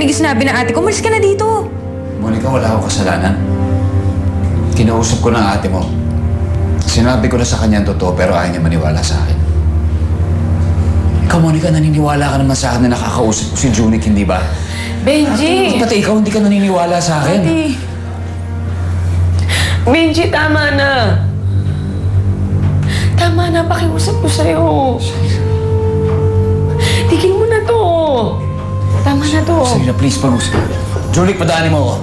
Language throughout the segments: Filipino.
narinig yung sinabi ng ate ko. Umalis ka na dito. Monica, wala akong kasalanan. Kinausap ko ng ate mo. Sinabi ko na sa kanya ang totoo pero ayaw niya maniwala sa akin. Ikaw, Monica, naniniwala ka naman sa akin na nakakausap ko si Junic, hindi ba? Benji! Pati ikaw, hindi ka naniniwala sa akin. Ate. Benji, tama na. Tama na, pakiusap ko sa'yo. Tigil mo na to. Tama na to. Sarina, please, pag-usap. Junic, padaanin mo ako.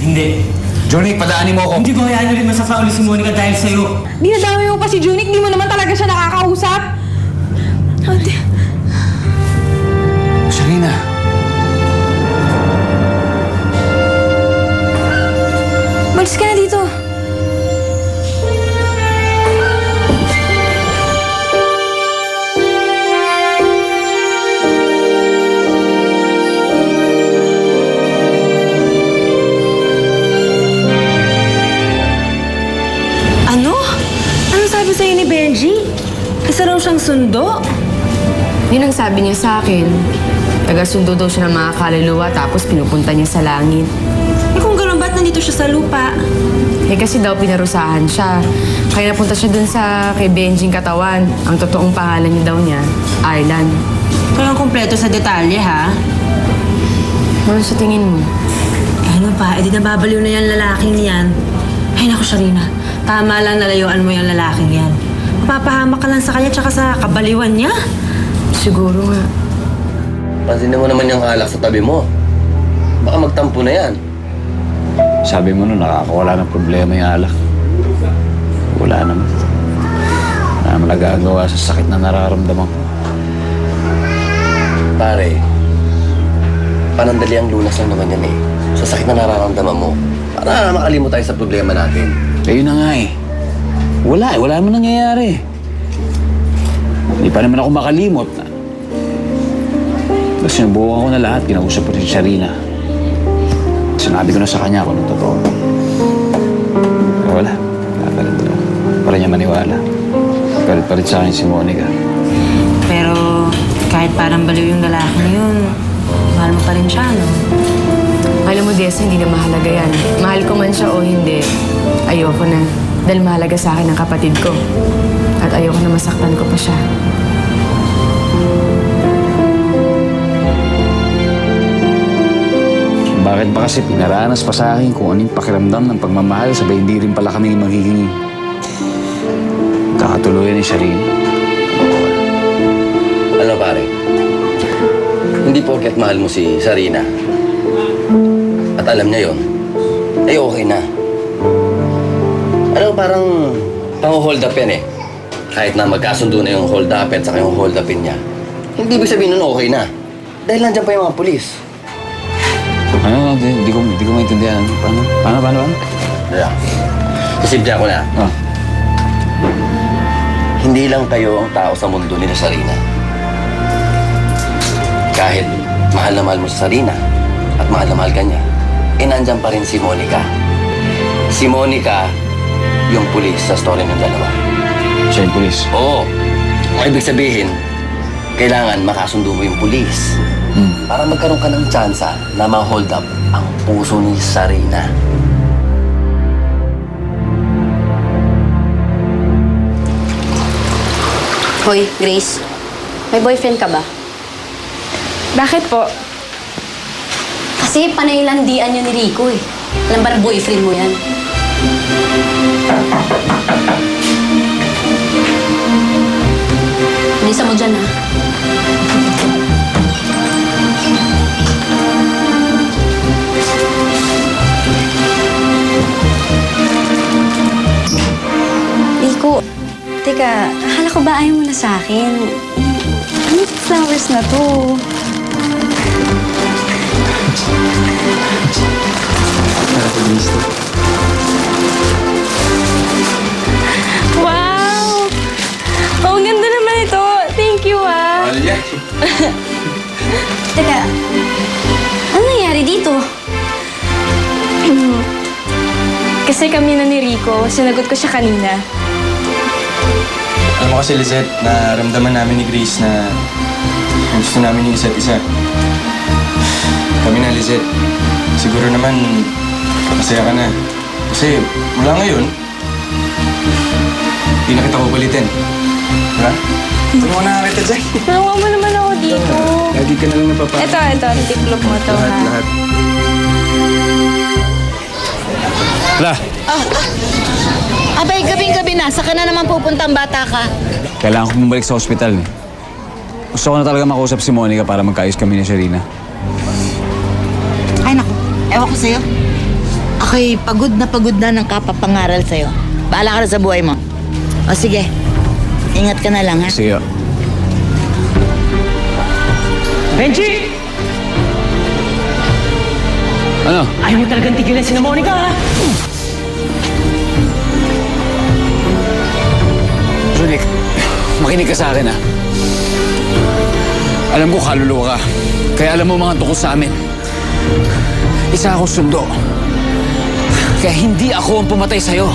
Hindi. Junic, padaanin mo ako. Hindi ko hayaan na rin masasauli si Monica dahil sa'yo. Dinadami mo pa si Junic, di mo naman talaga siya nakakausap. Ate. Sarina. Malis ka na dito. Ano? Ano sabi sa'yo ni Benji? Isa raw siyang sundo? Yun ang sabi niya sa akin. Taga-sundo daw siya ng mga kaluluwa tapos pinupunta niya sa langit. Eh kung gano'n, ba't nandito siya sa lupa? Eh kasi daw pinarusahan siya. Kaya napunta siya dun sa kay Benjing katawan. Ang totoong pangalan niya daw niya, Arlan. Kailang kumpleto sa detalye, ha? Ano sa tingin mo? Eh ano pa, edi nababaliw na yan lalaking yan. Ay naku, Sharina. Tama lang nalayuan mo yung lalaking yan. Mapapahamak ka lang sa kanya tsaka sa kabaliwan niya. Siguro nga. Pansinin mo naman yung alak sa tabi mo. Baka magtampo na yan. Sabi mo nun, nakakawala ng problema yung alak. Wala naman. Wala naman nagagawa sa sakit na nararamdaman ko. Pare, panandali ang lunas lang naman yan eh. Sa sakit na nararamdaman mo. Para makalimot tayo sa problema natin. Eh, yun na nga eh. Wala naman nangyayari. Hindi pa naman ako makalimot. Tapos sinubukan ko na lahat, kinausap ko si Sharina. Sinabi ko na sa kanya kung ano totoo. Wala. Kakalit ko. Para niya maniwala. Kalit pa rin sa akin si Monica. Pero kahit parang baliw yung lalaki yun, mahal mo pa rin siya, no? Alam mo, Desa, hindi na mahalaga yan. Mahal ko man siya o hindi, ayoko na. Dahil mahalaga sa akin ang kapatid ko. At ayoko na masaktan ko pa siya. Bakit ba kasi pinaranas pa sa akin kung anong pakiramdam ng pagmamahal sabay hindi rin pala kami magiging kakatuluyan ni Sharina? Ano pare? Hindi porket mahal mo si Sarina. At alam niya yon, ay okay na. Ano parang pang-hold up yan eh. Kahit na magkasundo na yung hold up at saka yung hold upin niya. Hindi ibig sabihin nun okay na. Dahil nandiyan pa yung mga pulis. Ano? Hindi ko maintindihan. Paano? Kaya, isimple ko na. Ah. Hindi lang kayo ang tao sa mundo ni Sarina. Kahit mahal na mahal mo si Sarina at mahal na mahal ka niya, eh nandyan pa rin si Monica. Si Monica, yung pulis sa story ng dalawa. Siya yung pulis? Oo. Ang ibig sabihin, kailangan makasundo mo yung pulis. Para magkaroon ka ng tsansa na ma-hold up ang puso ni Sarina. Hoy, Grace. May boyfriend ka ba? Bakit po? Kasi panaylandian yun ni Rico eh. Alam ba na boyfriend mo yan? Bilisan mo dyan, ha? Rico, teka, akala ko ba ayaw mo na sa akin? Ano flowers na to? Wow! Oh, ang ganda naman ito. Thank you, ah. Teka, ano nangyari dito? Kasi kami na ni Rico, sinagot ko siya kanina. Alam mo kasi, Lizette, naramdaman namin ni Grace na gusto namin yung isa't isa. Kami na, Lizette. Siguro naman, masaya ka na. Kasi mula ngayon, hindi na kita kukulitin. Diba? Tulungan na kita dyan. Tulungan mo naman ako dito. Lagi ka na lang napapagod. Ito, tiklop mo to, ha? Lahat. Wala. Abay, gabing-gabi na. Saan ka na naman pupunta ang bata ka? Kailangan ko bumalik sa ospital. Gusto ko na talaga makausap si Monica para magkaayos kami ni Sharina. Ay, naku. Ewan ko sa'yo. Ako'y pagod na ng kapapangaral sa'yo. Bahala ka na sa buhay mo. O sige, ingat ka na lang, ha? Sige. Benji! Ano? Ayaw mo talagang tigilan si Monica, ha? Junik, makinig ka sa akin, ha? Alam ko kaluluwa ka. Kaya alam mo mga tungkol sa amin. Isa ako sundo. Kaya hindi ako ang pumatay sa'yo.